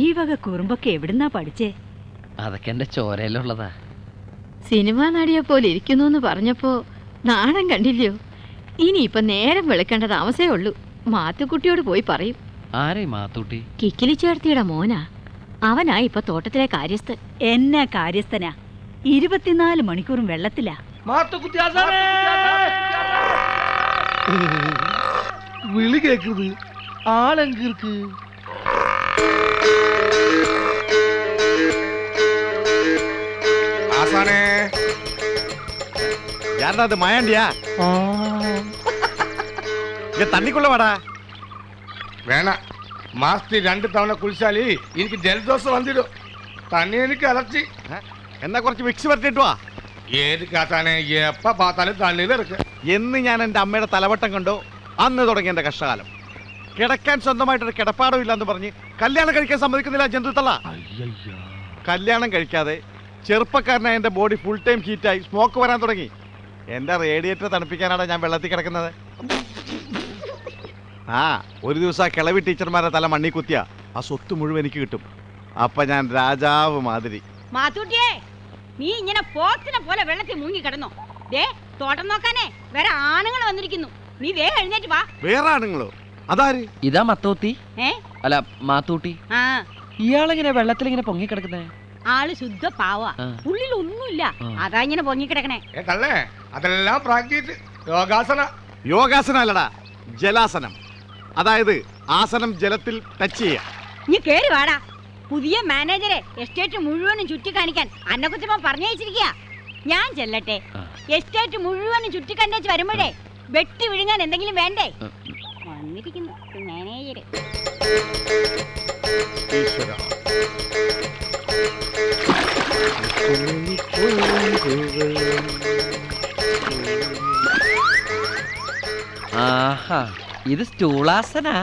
ഈ വക കുറുമ്പൊക്കെ എവിടുന്നാ പഠിച്ചേ? അതൊക്കെ എന്റെ ചോരയിലുള്ളതാ. സിനിമാ നടിയെ പോലെ ഇരിക്കുന്നു എന്ന് പറഞ്ഞപ്പോ നാണം കണ്ടില്ലയോ? ഇനിയിപ്പൊ നേരം വെളുക്കേണ്ട താമസേ ഉള്ളൂ. മാത്തുക്കുട്ടിയോട് പോയി പറയും. ആരേ മാത്തൂട്ടി? കിക്കിലി ചേർത്തിയുടെ മോനാ. അവനാ ഇപ്പൊ തോട്ടത്തിലെ കാര്യസ്ഥൻ. എന്നാ കാര്യസ്ഥനാ? 24 മണിക്കൂറും വെള്ളത്തിലാ. വിളി കേക്കുന്നത് ആളെങ്കീർക്ക്. யாரா மாயாண்டியா? இங்க தண்ணிக்குள்ள வாடா. വേണ മാസത്തിൽ 2 തവണ കുളിച്ചാലി എനിക്ക് ജലദോഷം വന്നിടും. തന്നെ എനിക്ക് അലർച്ചി. എന്നാ കുറച്ച് വിക്സ് വരട്ടിട്ട് വാ. ഏത് കാത്താനെ എപ്പ പാത്താലും തണ്ണിയിലിറക്കുക. എന്ന് ഞാൻ എൻ്റെ അമ്മയുടെ തലവട്ടം കണ്ടോ അന്ന് തുടങ്ങി എൻ്റെ കഷ്ടകാലം. കിടക്കാൻ സ്വന്തമായിട്ടൊരു കിടപ്പാടം ഇല്ലാന്ന് പറഞ്ഞ് കല്യാണം കഴിക്കാൻ സമ്മതിക്കുന്നില്ല ജന്തുത്തള്ള. കല്യാണം കഴിക്കാതെ ചെറുപ്പക്കാരനായ എൻ്റെ ബോഡി ഫുൾ ടൈം ഹീറ്റായി സ്മോക്ക് വരാൻ തുടങ്ങി. എൻ്റെ റേഡിയേറ്റർ തണുപ്പിക്കാനാണ് ഞാൻ വെള്ളത്തിൽ കിടക്കുന്നത്. ഒരു ദിവസം ആ കിളവി ടീച്ചർമാരെ തല മണ്ണി കുത്തിയ ആ സ്വത്ത് മുഴുവൻ എനിക്ക് കിട്ടും. അപ്പൊ ഞാൻ രാജാവ് മാതിരി. മാത്തൂട്ടിയേ, നീ ഇങ്ങനെ പോത്തിനെ പോലെ വെള്ളത്തിൽ മുങ്ങി കിടന്നോ? ദേ തോട്ടം നോക്കാനേ വേറെ ആണുങ്ങൾ വന്നിരിക്കുന്നു. നീ വേഗം എഴുന്നേറ്റ് വാ. വേറെ ആണുങ്ങളോ? അതാര്? ഇതാ മത്തൂത്തി. അല്ല മാത്തൂട്ടി. ഇയാളെങ്ങനെ വെള്ളത്തിൽ ഇങ്ങനെ പൊങ്ങി കിടക്കുന്നേ? ആള് ശുദ്ധ പാവാ, ഉള്ളിൽ ഒന്നുമില്ല. അതാ ഇങ്ങനെ പൊങ്ങി കിടക്കണേ. അതെല്ലാം പ്രാക്ടീസ്. യോഗാസന. യോഗാസനം അല്ലടാ, ജലാസനം. അതായത് ആസനം ജലത്തിൽ ടച്ച് ചെയ്യാം. നീ കേറി വാടാ. പുതിയ മാനേജറെ എസ്റ്റേറ്റ് മുഴുവനും ചുറ്റിക്കാണിക്കാൻ അന്നക്കുറ്റമ്മ പറഞ്ഞയച്ചിരിക്കുക. ഞാൻ ചെല്ലട്ടെ? എസ്റ്റേറ്റ് മുഴുവനും ചുറ്റിക്കണ്ടേച്ച് വരുമ്പോഴേ വെട്ടി വിഴുങ്ങാൻ എന്തെങ്കിലും വേണ്ടേ? വന്നിരിക്കുന്നു മാനേജര്. ആഹാ, ഇത് സ്റ്റൂളാസനാ?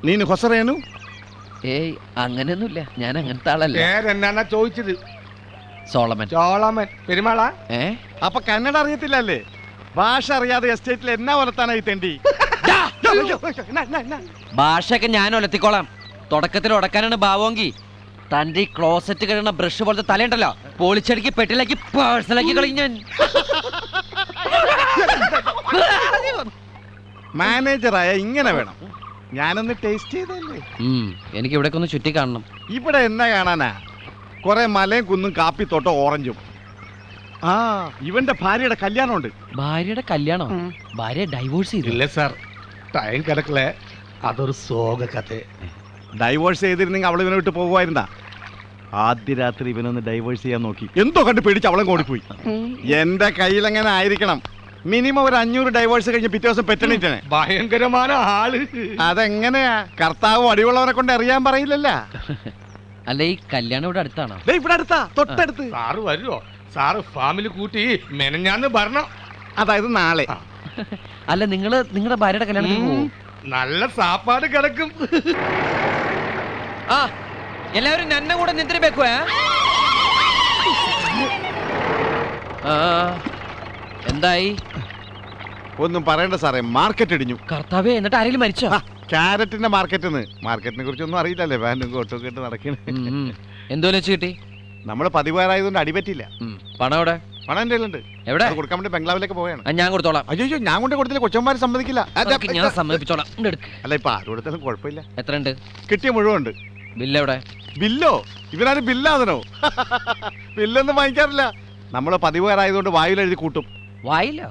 നീನು ಹೊಸರೇನು? ഏയ് അങ്ങനെയൊന്നുമില്ല, ഞാൻ അങ്ങനത്തെ ആളല്ല. പേരെന്നാ ചോദിച്ചത്? സോളമൻ. ചോളമൻ പെരുമാളാ? അപ്പൊ കന്നഡ അറിയത്തില്ലല്ലേ? ഭാഷ അറിയാതെ എസ്റ്റേറ്റിൽ എന്നാ വളർത്താനായി തെണ്ടി? ഭാഷയൊക്കെ ഞാൻ ഒലത്തിക്കോളാം. തുടക്കത്തിൽ ഉടക്കാനാണ് ഭാവമെങ്കിൽ തന്റെ ഈ ക്ലോസറ്റ് കഴിയുന്ന ബ്രഷ് പോലത്തെ തലയുണ്ടല്ലോ, പോളിച്ചടിക്ക് പെട്ടിലാക്കി പേഴ്സണലാക്കി കളിഞ്ഞാൻ. മാനേജറായ ഇങ്ങനെ വേണം. ഞാനൊന്ന് ടേസ്റ്റ് ചെയ്തല്ലേ. എനിക്ക് ഇവിടെ ഒന്ന് ചുറ്റി കാണണം. ഇവിടെ എന്നാ കാണാനാ? കുറെ മലയും കുന്നും കാപ്പിത്തോട്ടോ ഓറഞ്ചും. ഇവന്റെ ഭാര്യയുടെ കല്യാണമുണ്ട്. ഭാര്യയുടെ കല്യാണം? ഭാര്യ ഡൈവോഴ്സ് ചെയ്തില്ല സാർ. ടൈം കിടക്കലേ, അതൊരു സോക കഥ. ഡൈവോഴ്സ് ചെയ്തിരുന്നെങ്കിൽ അവൾ ഇവനെ വിട്ട് പോകുമായിരുന്നാ? ആദ്യ രാത്രി ഇവനൊന്ന് ഡൈവോഴ്സ് ചെയ്യാൻ നോക്കി, എന്തോ കണ്ട് പേടിച്ച് അവളെ ഓടിപ്പോയി. എന്റെ കയ്യിലെങ്ങനെ ആയിരിക്കണം? മിനിമം ഒരു 500 ഡൈവോഴ്സ് കഴിഞ്ഞ് പിറ്റേ ദിവസം പെറ്റണിട്ടേ. ഭയങ്കരமான ആള്. അതെങ്ങനെയാ? കർത്താവ് അടിയുള്ളവരെ കൊണ്ട് അറിയാൻ പറയില്ലല്ലോ. അല്ല, ഈ കല്യാണം ഇവിടെ അടുത്താണോ? ഇവിടെ അടുത്താ, തൊട്ടടുത്ത്. സാറ് വരുമോ? സാറ് ഫാമിലി കൂട്ടി മെനഞ്ഞാന്ന് ഭരണം. അതായത് നാളെ. അല്ല, നിങ്ങളുടെ ഭാര്യയുടെ കല്യാണത്തിന് പോവും? നല്ല സാപ്പാട് കിടക്കും. എല്ലാവരും നന്നെ കൂടെ നിദ്രಬೇಕು. എന്തായി? ഒന്നും പറയണ്ട സാറേ, മാർക്കറ്റ് ഇടിഞ്ഞു. കർത്താവേ, എന്നിട്ട് ആരെങ്കിലും മരിച്ചോ? ക്യാരറ്റിന്റെ മാർക്കറ്റിനെ കുറിച്ചൊന്നും അറിയില്ലല്ലേ. വാനും കോട്ടും കേട്ട് നടക്കണേ. എന്തോന്ന് വെച്ച് കിട്ടി? നമ്മള് പതിവാറായതുകൊണ്ട് അടിപറ്റില്ല. പണം എവിടെ? പണം എന്റെ ഉണ്ട്. എവിടെ? കൊടുക്കാൻ വേണ്ടി ബംഗ്ലാവിലേക്ക് പോയാണ്. ഞാൻ കൊടുത്തോളാം. അയ്യോ, ഞാൻ കൊണ്ട് കൊടുത്തില്ല. കൊച്ചന്മാര് സമ്മതിക്കില്ല. ഞാൻ സമ്മതിപ്പിച്ചോളാം. അല്ല, ഇപ്പൊ ആര് കൊടുത്താലും കുഴപ്പമില്ല. എത്ര ഉണ്ട്? കിട്ടിയ മുഴുവൻ ഉണ്ട്. ബില്ല് എവിടെ? ബില്ലോ? ഇവരാരും ബില്ലാതനോ? ബില്ലൊന്നും വാങ്ങിക്കാറില്ല. നമ്മള് പതിവാറായതുകൊണ്ട് വായുവിൽ എഴുതി കൂട്ടും. വായില്ലോ?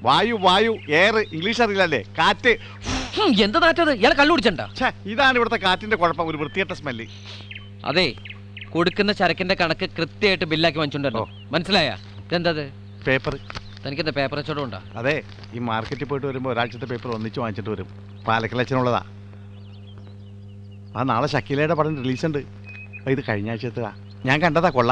വായു എയർ. ഇംഗ്ലീഷ് അറിയില്ലല്ലേ? കാറ്റ്. എന്ത് നാറ്റത്? ഇയാളെ കള്ളു കുടിച്ചണ്ട? ഇതാണ് ഇവിടുത്തെ കാറ്റിന്റെ കുഴപ്പം, ഒരു വൃത്തികെട്ട സ്മെല്ല്. അതെ, കൊടുക്കുന്ന ചരക്കിന്റെ കണക്ക് കൃത്യമായിട്ട് ബില്ലാക്കി വാങ്ങിച്ചോണ്ടല്ലോ. മനസ്സിലായ? ഇതെന്തത്? പേപ്പർ. തനിക്കെന്താ പേപ്പർ വെച്ചോടും ഉണ്ടോ? അതെ, ഈ മാർക്കറ്റിൽ പോയിട്ട് വരുമ്പോ ഒരാഴ്ചത്തെ പേപ്പർ ഒന്നിച്ച് വാങ്ങിച്ചിട്ട് വരും. പാലക്കലച്ചനുള്ളതാ. നാളെ ഷക്കീലയുടെ പടം റിലീസ് ഉണ്ട്. ഇത് കഴിഞ്ഞ ആഴ്ചത്താ. ഞാൻ കണ്ടതാ, കൊള്ള.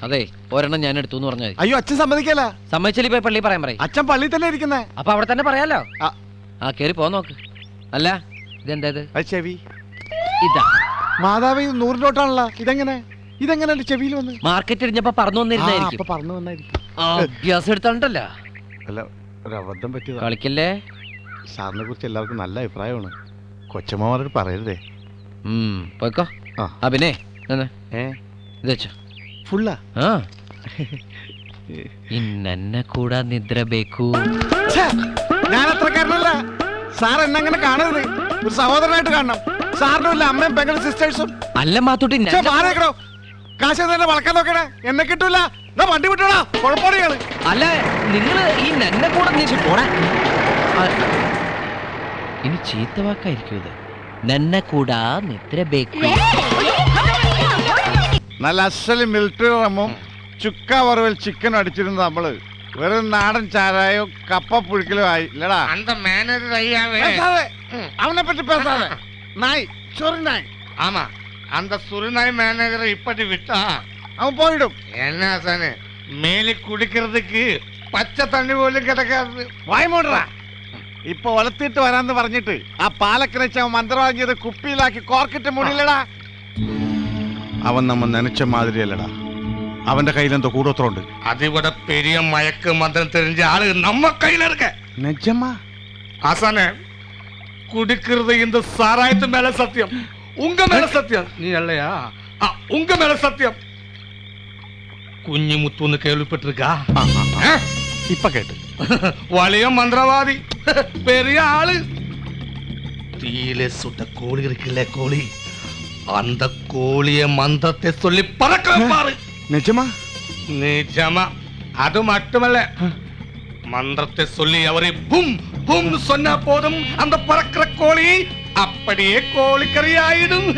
അതെ, ഒരെണ്ണം ഞാൻ എടുത്തു എന്ന് പറഞ്ഞാൽ. അയ്യോ, അച്ഛൻ സമ്മതിക്കല. സമ്മതിച്ചാൽ ഇപ്പൊ പള്ളി പറയാൻ പറയും. അച്ഛൻ പള്ളി തന്നെ ഇരിക്കുന്നേ. അപ്പൊ അവിടെ തന്നെ പറയാലോ. കേറി പോ നോക്ക്. അല്ല, ഇതെന്താ? ചെവി. ഇതാ മാതാവ്, 100 നോട്ടാണല്ലോ. ഇതെങ്ങനെ ചെവിയിൽ വന്ന്? മാർക്കറ്റ് ഇടിഞ്ഞപ്പോ പറഞ്ഞു വന്നിരുന്നായിരിക്കും. പറഞ്ഞു വന്നായിരിക്കും. അഭ്യാസം എടുത്തോണ്ടല്ലോ. അല്ല, ഒരു അബദ്ധം പറ്റിയതാ. കളിക്കല്ലേ. സാറിനെ കുറിച്ച് എല്ലാവർക്കും നല്ല അഭിപ്രായമാണ്. കൊച്ചമ്മമാരോട് പറയരുതേ. പോയിക്കോ. ആ. പിന്നെ ഏ ഇത് വെച്ചോ. ഫുള്ളാ? ಆ ഇന്നെ കൂടാ നിദ്ര ബേക്കു. ഞാൻ അത്രക്കാരനല്ല. സാർ എന്നെ അങ്ങനെ കാണരുത്. ഒരു സഹോദരനായിട്ട് കാണണം. സാറിനും ഇല്ല അമ്മയും പെങ്ങളും സിസ്റ്റേഴ്സും. അല്ല മാത്തൂട്ടി മാറിക്കണോ. കാശ് തന്നെ വളക്കാൻ നോക്കണേ. എന്നെ കിട്ടൂല. വണ്ടി വിട്ടോടാ. കുഴപ്പമാണ്. അല്ല നിങ്ങള് ഈ നന്നെ കൂടെ പോടാ. ഇനി ചീത്ത വാക്കായിരിക്കും ഇത്. നന്നെ കൂടാ നിദ്ര ബേക്കു. നല്ല അസല് മിലിറ്ററി റമ്മും ചുക്ക വറുവൽ ചിക്കനും അടിച്ചിരുന്ന നമ്മള് വെറും നാടൻ ചാരായോ കപ്പ പുഴുക്കലും ആയി ഇല്ലടാ. അവനെ പറ്റി പേസാതെ. നായ് ചൊറി നായ്. ஆமா அந்த சுருநாய் மேனேஜரை இப்படி விட்டா അവൻ പോയിടും. என்ன ஆசானே மேலே குடிக்கிறதுக்கு പച്ച തണ്ണി പോലും കിടക്കാറ്. വായ് മൂടറാ. ഇപ്പൊ ഒലത്തിട്ട് വരാന്ന് പറഞ്ഞിട്ട് ആ പാലക്കരച്ച് അവൻ മന്ത്രവാങ്ങിയത് കുപ്പിയിലാക്കി കോർക്കിട്ട് മുടിയില്ലടാ. അവൻ നമ്മ നനച്ച മാതിരിയല്ലടാ. അവന്റെ കയ്യിലെന്തോ കൂടോത്രമുണ്ട്. അതിവിടെ പെരിയ മയക്ക് മന്ത്രം தெரிஞ்ச ആള് നമ്മ കയ്യിലിருக்க. നിജമാ ஆசானே குடிக்கிறது இந்த சாராயத்து மேல சத்தியம். உங்க மேல சத்தியம். நீ இல்லையா? உங்க மேல சத்தியம். കുഞ്ഞിമുത്തുന്ന് കേൾവിപ്പെട്ടിരിക്കാ? ഇപ്പൊ കേട്ട്. വലിയ മന്ത്രവാദി, പെരിയ ആള്. തീയിലെ സുട്ട കോളി ഇരിക്കില്ലേ കോളി, அந்த கோழிய மந்திரத்தை சொல்லி பறக்க வைப்பாரு. நிஜமா? நிஜமா. அது மட்டுமல்ல, மந்திரத்தை சொல்லி அவரை பும் பும் சொன்னா போதும் அந்த பறக்கிற கோழி அப்படியே கோழிக்கறி ஆயிடும்.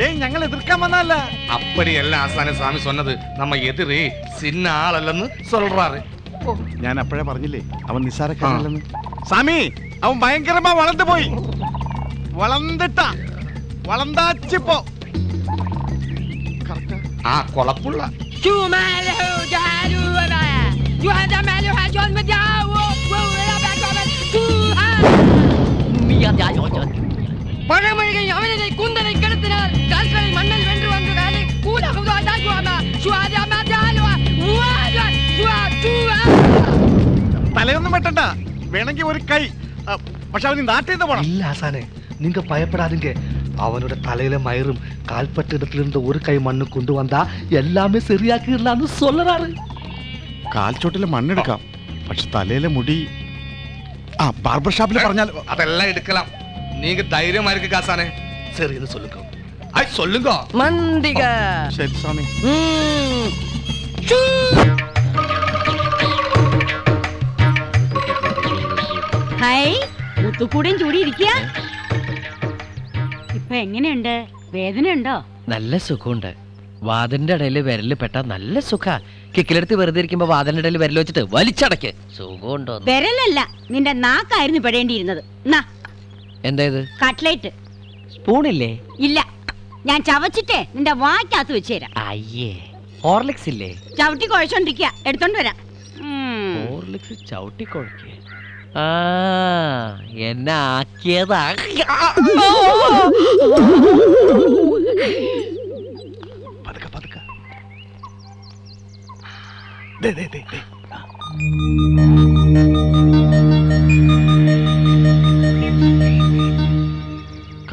ஏய் ഞങ്ങൾ എതിർക്കാൻ വന്നല്ല. அப்படியல்ல ஆசான சாமி சொன்னது. நம்ம எதிரி சின்ன ஆளல்லன்னு சொல்றாரு. ഞാൻ അപ്പോഴേ പറഞ്ഞില്ലേ അവൻ നിസ്സാരക്കാരനല്ലെന്ന്. സാമി അവൻ ഭയങ്കരമാ വളർന്നു പോയി. വളർന്നിട്ടാ വളർന്നാച്ചിപ്പോ കൊളപ്പുള്ള பழமொழிகை அவனை குந்தனை கெடுத்தினார். கால்களை மண்ணல் வென்று வந்து காலை തലയൊന്നും വെട്ടണ്ട. വേണമെങ്കിൽ ഒരു കൈ. പക്ഷെ അവന് നാട്ടിൽ നിന്ന് പോണം. இல்ல ஆசானே, நீங்க பயப்படாதீங்க. அவனோட தலையில மயிரும் கால்பட்ட இடத்துல இருந்த ஒரு கை மண்ணு கொண்டு வந்தா எல்லாமே சரியாக்கிடலாம்னு சொல்றாரு. കാൽച്ചോട്ടിലെ മണ്ണെടുക്കാം, പക്ഷെ തലയിലെ മുടി ബാർബർ ഷാപ്പിൽ പറഞ്ഞാൽ അതെല്ലാം എടുക്കലാം. നീങ്ക ധൈര്യമായിരിക്കും കാസാനെ. சரின்னு சொல்லுங்க. சொல்லுங்க മന്ദിക. ശരി സ്വാമി. ഹായ്, മുത്തുക്കൂടയും ചൂടി ഇരിക്കുക. ഇപ്പൊ എങ്ങനെയുണ്ട്? വേദനയുണ്ടോ? നല്ല സുഖമുണ്ട്. വാതിന്റെ ഇടയിൽ വിരല് പെട്ടാ നല്ല സുഖ. കിക്കിലെടുത്ത് വെറുതെ ഇരിക്കുമ്പോ വാതിന്റെ ഇടയിൽ വിരൽ വെച്ചിട്ട് വലിച്ചടക്ക്. സുഖമുണ്ടോ? വിരലല്ല, നിന്റെ നാക്കായിരുന്നു പെടേണ്ടിയിരുന്നത്. എന്തായത്? കട്ട്ലേറ്റ്. സ്പൂണില്ലേ? ഇല്ല, ഞാൻ ചവച്ചിട്ടേ നിന്റെ വായ്ക്കകത്ത് വെച്ച് തരാം. അയ്യേ, ഹോർലിക്സ് ഇല്ലേ? ചവിട്ടി കുഴച്ചോണ്ടിരിക്കുക, എടുത്തോണ്ട് വരാം. ഹോർലിക്സ് ചവിട്ടി കുഴക്കേ? എന്നെ ആക്കിയതാ. പതുക്കെ പതുക്കെ.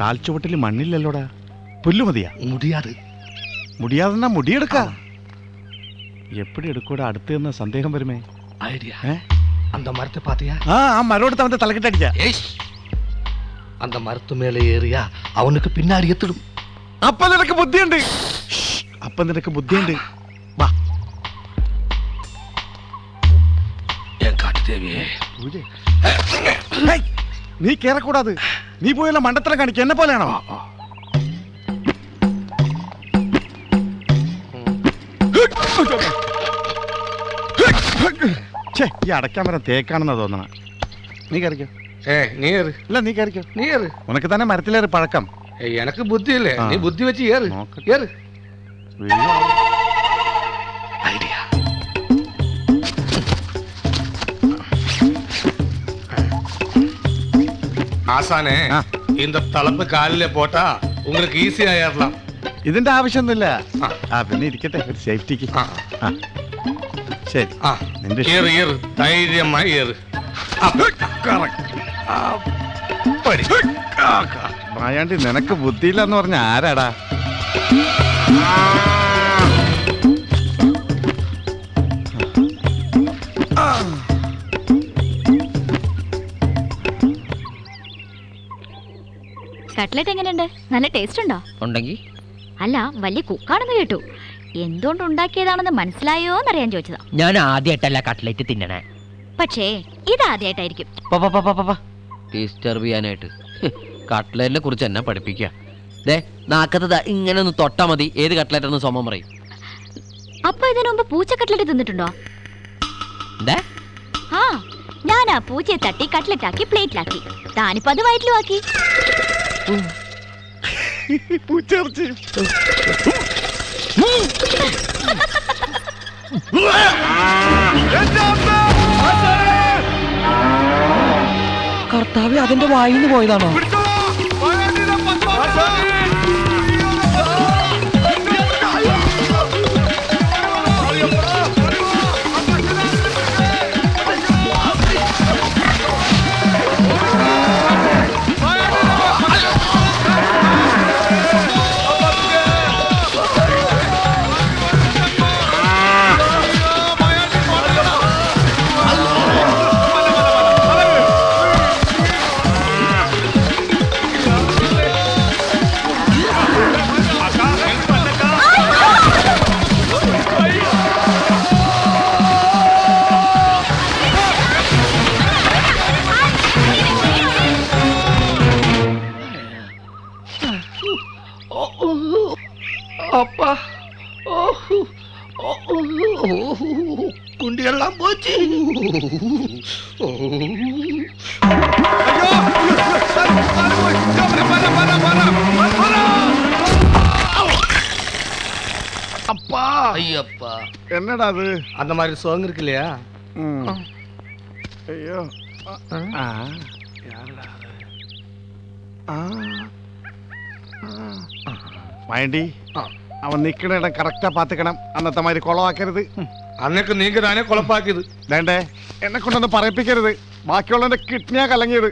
കാൽച്ചുവട്ടിൽ മണ്ണില്ലല്ലോടാ. പുല്ലു മതിയാ? முடியாது. മുടിയാതെന്നാ മുടിയെടുക്ക. എപ്പടി എടുക്കൂടാ? അടുത്ത് നിന്ന് സന്ദേഹം വരുമേ. ஐடியா. அந்த மரத்தை பாத்தியா? ആ മരോടുത്ത് അവന്റെ തലക്കെട്ടടിച്ച. அந்த மரத்து மேல ஏறியா அவனுக்கு பின்னாடி எத்திடும். അപ്പൊ നിനക്ക് ബുദ്ധിയുണ്ട്. അപ്പൊ നിനക്ക് ബുദ്ധിയുണ്ട്. വാ. என் காட்டு தேவியே. നീ കേറക്കൂടാത്. നീ പോയല്ലോ മണ്ടത്തരം കാണിക്ക. എന്നെ പോലെയാണോ? ഈ അടയ്ക്കാൻ വരാൻ തേക്കാണെന്നാ തോന്നണ. നീ കയറിക്കോ. നീ ഏറ്. ഇല്ല, നീ കയറിക്കോ. നീ ഏറ്. ഉനക്ക് തന്നെ മരത്തിലേറി പഴക്കം. എനക്ക് ബുദ്ധിയില്ലേ? നീ ബുദ്ധി വെച്ച് ഏറ്. ഏറ്. ஐடியா. ആസാനെ, இந்த തളപ്പ് കാലിലെ പോട്ടാ உங்களுக்கு ഈസിയാ ഏറலாம். ഇതിന്റെ ആവശ്യമൊന്നുമില്ല. ആ. പിന്നെ ഇരിക്കട്ടെ, ഒരു സേഫ്റ്റിക്ക്. ആ. ശരി. ആ നിന്റെ ഏറ് ഏറ് ധൈര്യമായി ഏറ്. മായാണ്ടി, നിനക്ക് ബുദ്ധിയില്ലെന്ന് പറഞ്ഞ ആരാടാ? കട്ട്ലറ്റ് എങ്ങനെയുണ്ട്? നല്ല ടേസ്റ്റ് ഉണ്ടോ? ഉണ്ടെങ്കിൽ അല്ല, വലിയ കുക്കാണെന്ന് കേട്ടു. എന്തുകൊണ്ട് ഉണ്ടാക്കിയതാണെന്ന് മനസ്സിലായോ എന്നറിയാൻ ചോദിച്ചതാ. ഞാൻ ആദ്യമായിട്ടല്ല കട്ട്ലറ്റ് തിന്നണേ. പക്ഷേ ഇതാദ്യമായിട്ടായിരിക്കും. ഡിസ്റ്റർബ് ചെയ്യാനായിട്ട് കട്ട്ലറ്റിനെ കുറിച്ച് എന്നെ പഠിപ്പിക്കുക. ദേ നാക്കത്ത് ഇങ്ങനെ ഒന്ന് തൊട്ടാ മതി, ഏത് കട്ട്ലറ്റ് എന്ന് സോമം പറയും. അപ്പൊ ഇതിനു മുമ്പ് പൂച്ച കട്ട്ലറ്റ് തിന്നിട്ടുണ്ടോ? എന്താ? ആ, ഞാൻ ആ പൂച്ചയെ തട്ടി കട്ട്ലറ്റ് ആക്കി പ്ലേറ്റിലാക്കി. താനിപ്പോ അത് വയറ്റിലും ആക്കി. പൂച്ചേർച്ചി. കർത്താവ് അതിന്റെ വായിന്ന് പോയതാണോ? அப்பா குண்டியெல்லாம் போச்சு. அப்பா, ஐயப்பா, என்னடா அது? அந்த மாதிரி சோங் இருக்கு இல்லையா? ஐயோ. മൈണ്ടി, അവൻ നിക്കണ ഇടം കറക്റ്റാ പാത്തിക്കണം. അന്നത്തെ മാതിരി കുളമാക്കരുത്. അന്നൊക്കെ നീങ്ക താനേ കുഴപ്പാക്കിയത്. വേണ്ടേ, എന്നെ കൊണ്ടൊന്ന് പറയിപ്പിക്കരുത്. ബാക്കിയുള്ളവന്റെ കിഡ്നിയാ കലങ്ങിയത്.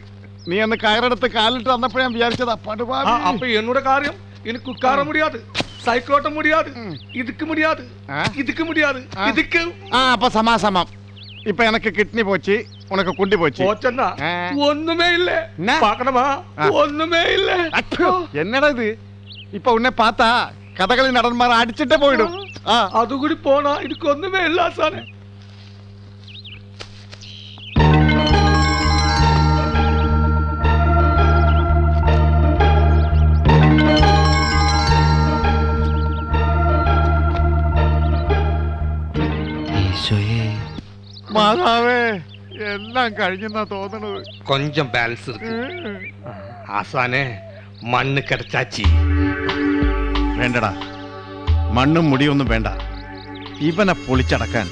നീ അന്ന് കയറെടുത്ത് കാലിട്ട് വന്നപ്പോഴേ ഞാൻ വിചാരിച്ചതാ പടുപാടി. அப்ப என்னோட காரியம் எனக்கு உட்கார முடியாது, சைக்கிள் ஓட்ட முடியாது, இதுக்கு முடியாது, இதுக்கு முடியாது, இதுக்கு. അപ്പൊ സമാസമം. ഇപ്പൊ എനക്ക് കിഡ്നി പോച്ച്, ഉനക്ക് കുണ്ടി പോച്ച്. போச்சன்னா ஒண்ணுமே இல்ல. பார்க்கணுமா? ஒண்ணுமே இல்ல. എന്നടാ ഇത്? ഇപ്പൊ ഉന്നെ പാത്താ കഥകളി നടന്മാർ അടിച്ചിട്ടേ പോയിടും. அது கூடி போனா இதுக்கு ஒண்ணுமே இல்ல சார். മാതാവേ, എല്ലാം കഴിഞ്ഞെന്നാ തോന്നണത്. கொஞ்சம் பேலன்ஸ் இருக்கு ஆசானே. മണ്ണ് കിടച്ചാച്ചി. വേണ്ടടാ, മണ്ണും മുടിയൊന്നും വേണ്ട. ഇവനെ പൊളിച്ചടക്കാൻ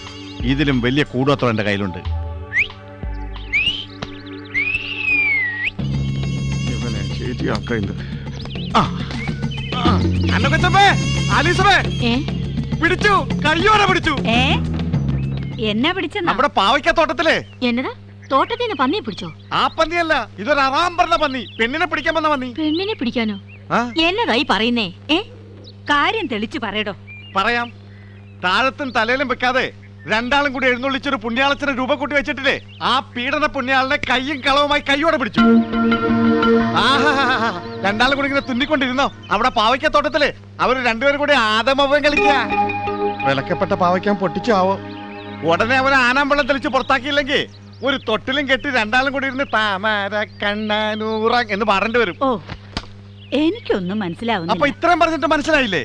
ഇതിലും വലിയ കൂടോത്രം എന്റെ കയ്യിലുണ്ട്. ഇവനെ ശരിയാക്കുന്നത്. പിടിച്ചു, കയ്യോടെ പിടിച്ചു. എന്നാ പിടിച്ചെന്നാ? നമ്മുടെ പാവയ്ക്ക തോട്ടത്തിലെ. എന്നതാ? തോട്ടത്തിൽ നിന്ന് പന്നിയെ പിടിച്ചോ? ആ പന്നിയല്ല, ഇതൊരു അറാം പറഞ്ഞ പന്നി. പെണ്ണിനെ പിടിക്കാൻ വന്ന പന്നി. പെണ്ണിനെ പിടിക്കാനോ? ആ, എന്നതായി പറയുന്നേ? കാര്യം തെളിച്ചു പറയടോ. പറയാം. താഴത്തും തലയിലും വെക്കാതെ രണ്ടാളും കൂടി എഴുന്നള്ളിച്ചൊരു പുണ്യാളച്ചനെ രൂപ കൂട്ടി വെച്ചിട്ടില്ലേ, ആ പീഡന പുണ്യാളനെ കയ്യും കളവുമായി കയ്യോടെ പിടിച്ചു. രണ്ടാളും കൂടി ഇങ്ങനെ തുന്നിക്കൊണ്ടിരുന്നോ അവിടെ പാവയ്ക്കത്തോട്ടത്തില്. അവര് രണ്ടുപേരും കൂടി ആദമവൻ കളിക്ക. വിലക്കപ്പെട്ട പാവയ്ക്കാൻ പൊട്ടിച്ചാവോ. ഉടനെ അവനെ ആനാമ്പള്ളം തെളിച്ച് പുറത്താക്കിയില്ലെങ്കിൽ ഒരു തൊട്ടിലും കെട്ടി രണ്ടാളും കൂടി ഇരുന്ന് താമര കണ്ണൂറ എന്ന് പറഞ്ഞിട്ട് വരും. ഓ, എനിക്കൊന്നും മനസ്സിലാവുന്നില്ല. അപ്പൊ ഇത്രയും പറഞ്ഞിട്ട് മനസ്സിലായില്ലേ?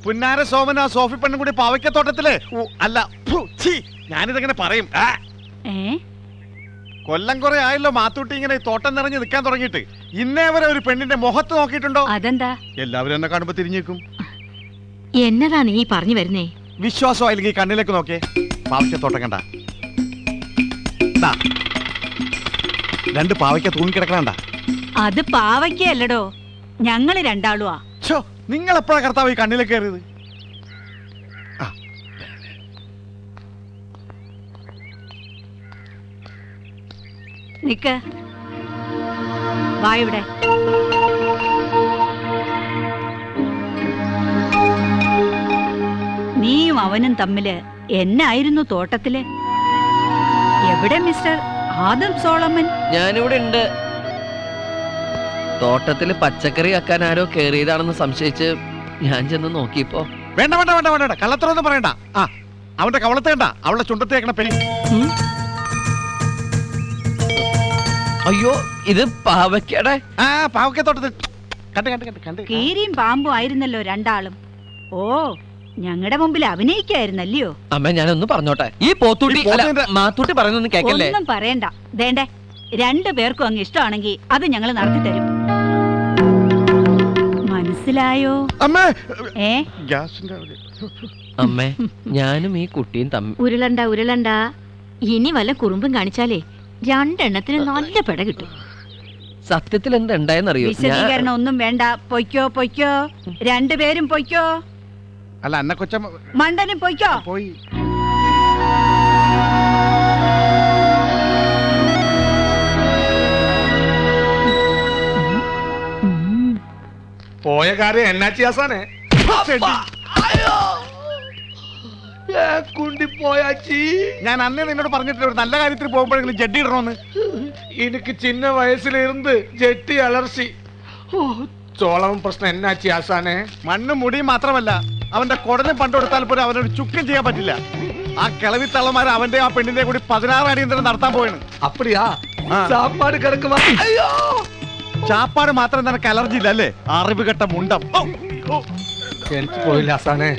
പുന്നാര സോമൻ ആ സോഫി പെണ്ണും കൂടി പാവയ്ക്കത്തോട്ടത്തില്. അല്ല, ഞാനിതെങ്ങനെ പറയും? കൊല്ലം കുറെ ആയല്ലോ മാത്തൂട്ടി ഇങ്ങനെ തോട്ടം നിറഞ്ഞ് നിൽക്കാൻ തുടങ്ങിയിട്ട്. ഇന്നേ വരെ ഒരു പെണ്ണിന്റെ മുഖത്ത് നോക്കിയിട്ടുണ്ടോ? അതെന്താ? എല്ലാവരും എന്നെ കാണുമ്പോ തിരിഞ്ഞേക്കും. എന്നതാ നീ പറഞ്ഞു വരുന്നേ? വിശ്വാസമായില്ലെങ്കിൽ കണ്ണിലേക്ക് നോക്കേ. പാവയ്ക്കത്തോട്ടം കണ്ട രണ്ട് പാവയ്ക്ക തൂങ്ങിക്കിടക്കണണ്ട. അത് പാവയ്ക്കല്ലടോ, ഞങ്ങള് രണ്ടാളുവാ. ഛോ, നിങ്ങൾ എപ്പോഴാ കർത്താവ് ഈ കണ്ണിലേക്ക് കയറിയത്? നിക്ക്, വാ ഇവിടെ. നീയും അവനും തമ്മില് എന്നായിരുന്നു തോട്ടത്തില്? എവിടെ മിസ്റ്റർ ആദം സോളമൻ? ഞാനിവിടെ ഉണ്ട്. തോട്ടത്തില് പച്ചക്കറി ആക്കാൻ ആരോ കേറിയതാണെന്ന് സംശയിച്ച് ഞാൻ ചെന്ന് നോക്കിയപ്പോ. വേണ്ട വേണ്ട വേണ്ട വേണ്ട, കള്ളത്തരൊന്നും പറയണ്ട. ആ, അവന്റെ കവളത്ത് കണ്ട, അവളുടെ ചുണ്ടത്തേക്കണ പെരി. അയ്യോ, ഇത് പാവയ്ക്കടെ. ആ, പാവക്കത്തോട്ടത്തിൽ കണ്ട് കണ്ട് കണ്ട് കണ്ട്. കീരിയും പാമ്പും ആയിരുന്നല്ലോ രണ്ടാളും. ഓ, ഞങ്ങളുടെ മുമ്പിൽ അഭിനയിക്കായിരുന്നല്ലയോ? അമ്മ ഞാനൊന്ന് പറഞ്ഞോട്ടെ. ഈ പോത്തൂട്ടി മാത്തൂട്ടി പറയുന്നൊന്നും കേക്കല്ലേ? ഒന്നും പറയണ്ട. ദേണ്ടേ, 2 പേർക്കും അങ്ങ് ഇഷ്ടമാണെങ്കിൽ അത് ഞങ്ങൾ നടത്തി തരും. മനസ്സിലായോ? അമ്മേ, ഏ ഗ്യാസിന്റെ അവിടെ. അമ്മേ, ഞാനും ഈ കുട്ടിയും തമ്മിൽ ഉരുളണ്ട ഉരുളണ്ട. ഇനി വല്ല കുറുമ്പും കാണിച്ചാലേ 2 എണ്ണത്തിന് നല്ല പെട കിട്ടും. സത്യത്തിൽ എന്താ ഉണ്ടായെന്നറിയോ? വിശദീകരണം ഒന്നും വേണ്ട. പൊയ്ക്കോ പൊയ്ക്കോ, 2 പേരും പൊയ്ക്കോ. അല്ല, അന്ന കൊച്ചമ്മ മണ്ടനും പൊയ്ക്കോ. പോയി. പോയ കാര്യം എന്നാച്ചി ആസാനെ പോയാച്ചി. ഞാൻ അന്നേ നിന്നോട് പറഞ്ഞിട്ടില്ല ഒരു നല്ല കാര്യത്തിൽ പോകുമ്പോഴെങ്കിലും ജഡ്ഡി ഇടണമെന്ന്. എനിക്ക് ചിന്ന വയസ്സിലിരുന്ന് ജെട്ടി അലർച്ചി. ചോളവും പ്രശ്നം എന്നാച്ചി ആസാനെ? മണ്ണും മുടിയും മാത്രമല്ല, അവന്റെ കുടലും പണ്ട് കൊടുത്താൽ പോലും അവനൊരു ചുക്കും ചെയ്യാൻ പറ്റില്ല. ആ കിളവി തള്ളമാര് അവന്റെ ആ പെണ്ണിന്റെ കൂടി 16 അടിയന്തരം നടത്താൻ പോയാണ്. அப்படியா? ആ. சாப்பாடு கிடக்குமா? ஐயோ! ചാപ്പാട് മാത്രം നിനക്ക് അലർജി ഇല്ല അല്ലേ? അറിവ് കെട്ട മുണ്ടം. എനിക്ക് പോയില്ല ആസാനെ.